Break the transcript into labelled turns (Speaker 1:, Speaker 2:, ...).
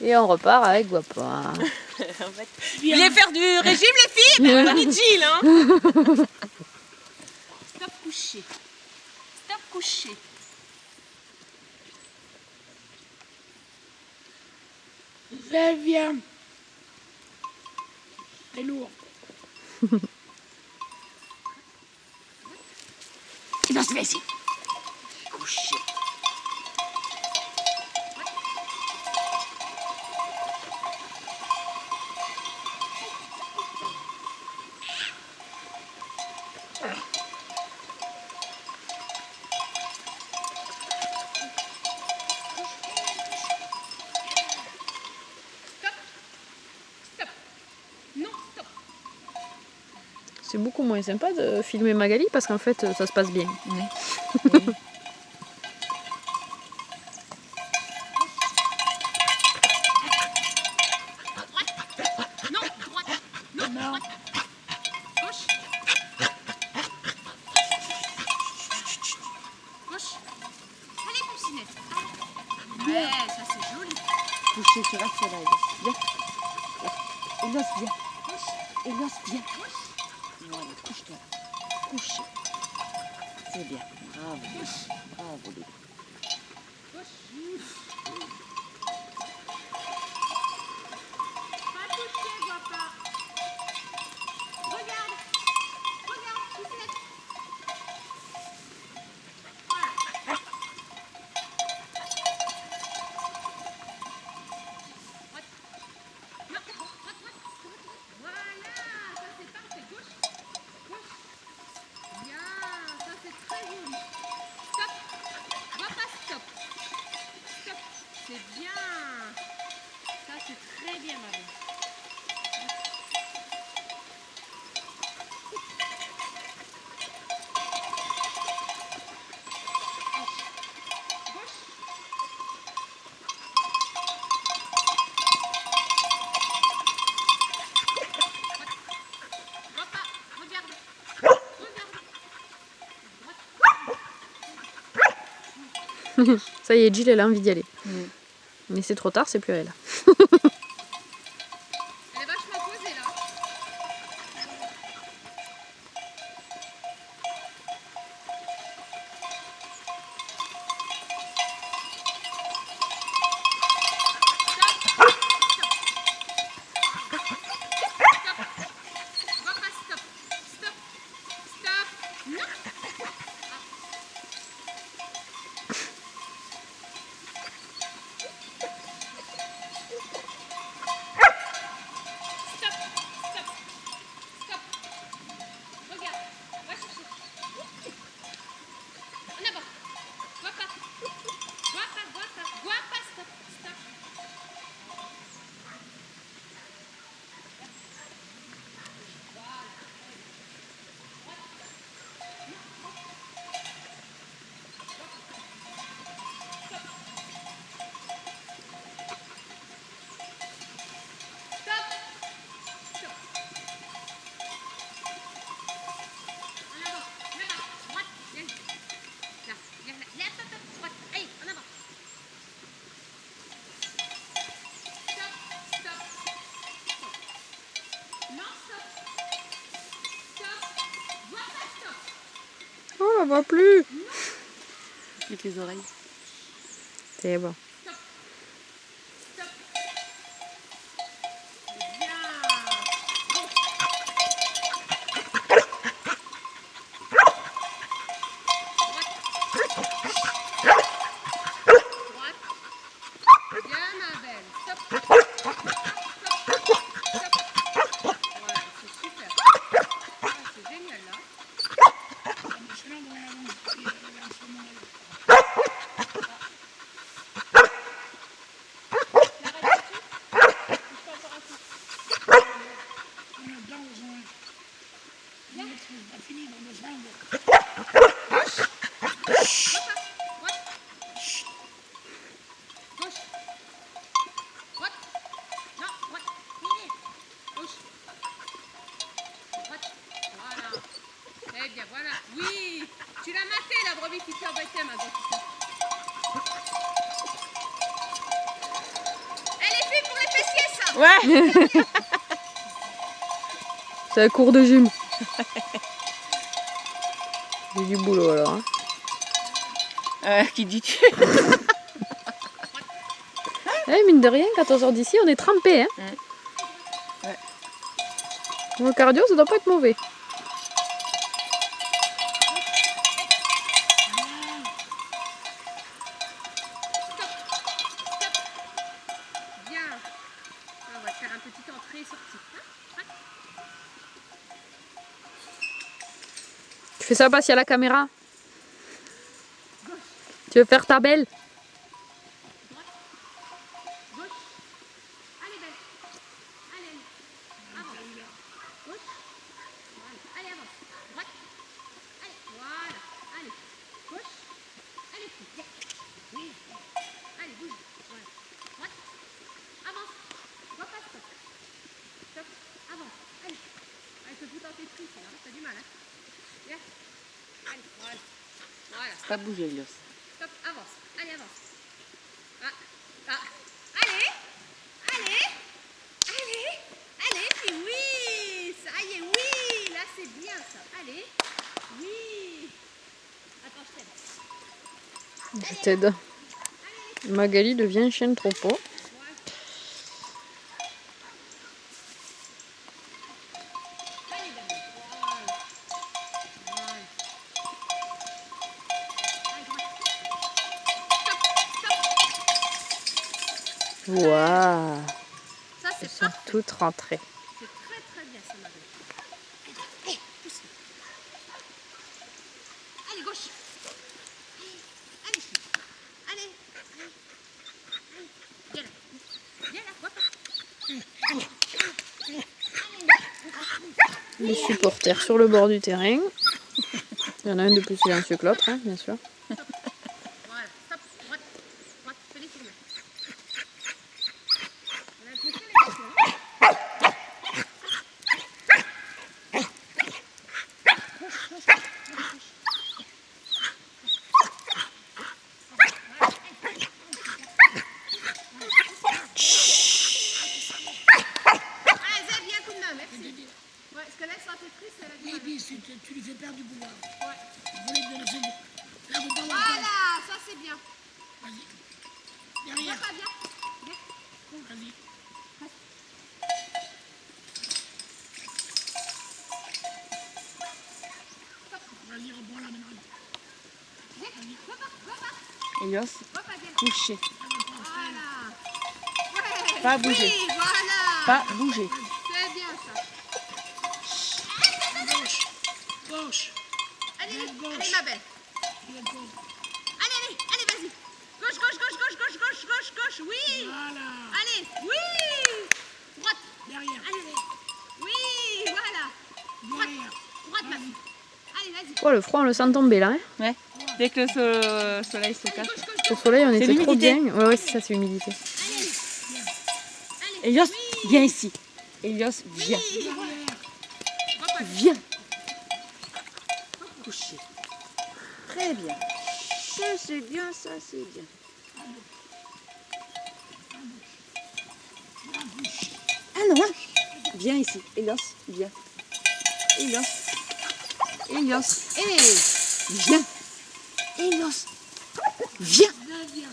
Speaker 1: Et on repart avec Guapa.
Speaker 2: En fait, vous voulez faire du régime les filles? Ben, on est Gilles, hein. Stop coucher. Stop coucher.
Speaker 3: Viens. C'est lourd. Il va se laisser. Coucher.
Speaker 1: C'est beaucoup moins sympa de filmer Magali parce qu'en fait ça se passe bien.
Speaker 2: Oui. Non, droite. Non, droite. Gauche. Gauche. Allez, Poucinette. Ouais, ça c'est joli.
Speaker 3: Coucher, tu restes là. Viens. Elios, viens. Elios, viens. Voilà, couche-toi. Couche. C'est bien. Bravo. Bravo, bébé.
Speaker 2: Pas toucher, Guapa. Regarde. Regarde, Poucinette. Voilà, ça c'est parfait. Gauche. Gauche. Bien, ça c'est très joli. Stop. Guapa, stop. Stop. C'est bien. Ça c'est très bien, Marie. Gauche. Guapa, regarde. Regarde.
Speaker 1: Ça y est, Jill elle a envie d'y aller. Mais c'est trop tard, c'est plus elle.
Speaker 2: Elle est vachement posée là. Guapa, stop. Stop. Stop. Non. Stop. Stop. Stop. Regarde. Va chercher. En avant. Guapa. Guapa, Guapa. Guapa, stop. Stop. Stop. Stop. En avant. Là-bas. Droite. Viens. Là. Viens là. Là, stop, stop. Droite. Allez, en avant. Stop. Stop. Stop. Non, stop. Stop. Guapa, stop.
Speaker 1: Oh, on la voit plus.
Speaker 3: Avec les oreilles.
Speaker 1: C'est bon.
Speaker 2: Stop. Stop. Bien. Droite. Bien, ma belle. Stop. Stop. Stop. Stop. Voilà, c'est super. Ah, c'est génial là.
Speaker 3: Ouais.
Speaker 1: C'est un cours de gym. J'ai du boulot alors. Hein.
Speaker 3: Qui dit tu?
Speaker 1: Eh, mine de rien, quand on sort d'ici, on est trempé. Hein.
Speaker 3: Ouais.
Speaker 1: Le cardio, ça doit pas être mauvais.
Speaker 2: Bien. On va faire un petit entrée et sortie. Hein?
Speaker 1: Tu fais ça parce qu'il y a la caméra. Tu veux faire ta belle?
Speaker 2: Gauche. Allez, belle. Allez, avance. Gauche. Voilà. Allez, avance. Droite. Allez, voilà. Allez. Gauche. Allez, bien. Oui. Allez, bouge. Voilà. Droite. Avance. Repasse, stop. Stop. Avance. Allez. Allez, te foutre en tes tristes, là. T'as du mal, hein. Viens. Allez, voilà. Voilà.
Speaker 3: Pas bouger, Elios.
Speaker 2: Stop, avance. Allez, avance. Ah, ah. Allez, allez, allez, allez, puis oui, ça y est, oui, là c'est bien ça. Allez, oui. Attends, je t'aide.
Speaker 1: Je t'aide. Magali devient chien troupeau.
Speaker 2: Allez, Daniel. Voilà. Voilà. Allez, droite.
Speaker 1: Waouh.
Speaker 2: Ça
Speaker 1: Elles
Speaker 2: c'est
Speaker 1: sont
Speaker 2: parfait.
Speaker 1: toutes rentrées.
Speaker 2: C'est très très bien ça, Marie. Allez, pousse. Allez, gauche. Allez, allez, allez, allez. Viens là. Viens là, hop.
Speaker 1: Les supporters sur le bord du terrain. Il y en a un de plus silencieux que l'autre, hein, bien sûr.
Speaker 2: Voilà, stop, droite, droite, fais-les tourner. On a impulsé les questions, hein. Allez, Zed, viens, un coup de main, merci. Ouais, parce que là, sans tes tristes, elle a du mal.
Speaker 4: Tu lui fais perdre du pouvoir.
Speaker 2: Ouais.
Speaker 4: Vous voulez bien laisser faire de temps en temps.
Speaker 2: Voilà, ça c'est bien.
Speaker 4: Vas-y.
Speaker 2: Viens
Speaker 4: Derrière.
Speaker 2: pas, viens. Viens.
Speaker 4: Vas-y. Vas-y, reprends la maintenant.
Speaker 2: Viens, repars, repars,
Speaker 3: Elios,
Speaker 2: repars, viens.
Speaker 3: coucher.
Speaker 2: Voilà. Ouais.
Speaker 3: Pas bouger.
Speaker 2: Oui, voilà.
Speaker 3: Pas bouger.
Speaker 2: C'est bien ça.
Speaker 4: Gauche. Gauche.
Speaker 2: Allez,
Speaker 4: Viens, gauche.
Speaker 2: allez ma belle.
Speaker 4: Viens, gauche.
Speaker 2: Allez, allez, allez, vas-y. Gauche, gauche, gauche, gauche, gauche, gauche, gauche, gauche. Oui.
Speaker 4: Voilà.
Speaker 2: Allez, oui. Droite.
Speaker 4: Derrière.
Speaker 2: Allez. Oui, voilà. Droite.
Speaker 4: Derrière.
Speaker 2: Droite, ma fille. Allez, vas-y.
Speaker 1: Oh, le froid, on le sent tomber là. Hein.
Speaker 3: Ouais. Dès que le soleil se cache.
Speaker 2: Gauche, gauche,
Speaker 1: Au
Speaker 2: gauche.
Speaker 1: soleil, on
Speaker 3: C'est
Speaker 1: était trop
Speaker 3: l'humidité.
Speaker 1: bien. Ouais, ouais, c'est ça, c'est l'humidité.
Speaker 2: Allez. Allez.
Speaker 3: Elios,
Speaker 2: Oui.
Speaker 3: viens ici. Elios, viens.
Speaker 2: Oui. Repars.
Speaker 3: Viens. Coucher. Très bien. Ça, c'est bien, ça, c'est bien. Ah non, hein. Viens ici. Elios, viens. Elios. Elios. Hé, viens. Elios. Viens.
Speaker 4: Viens, viens.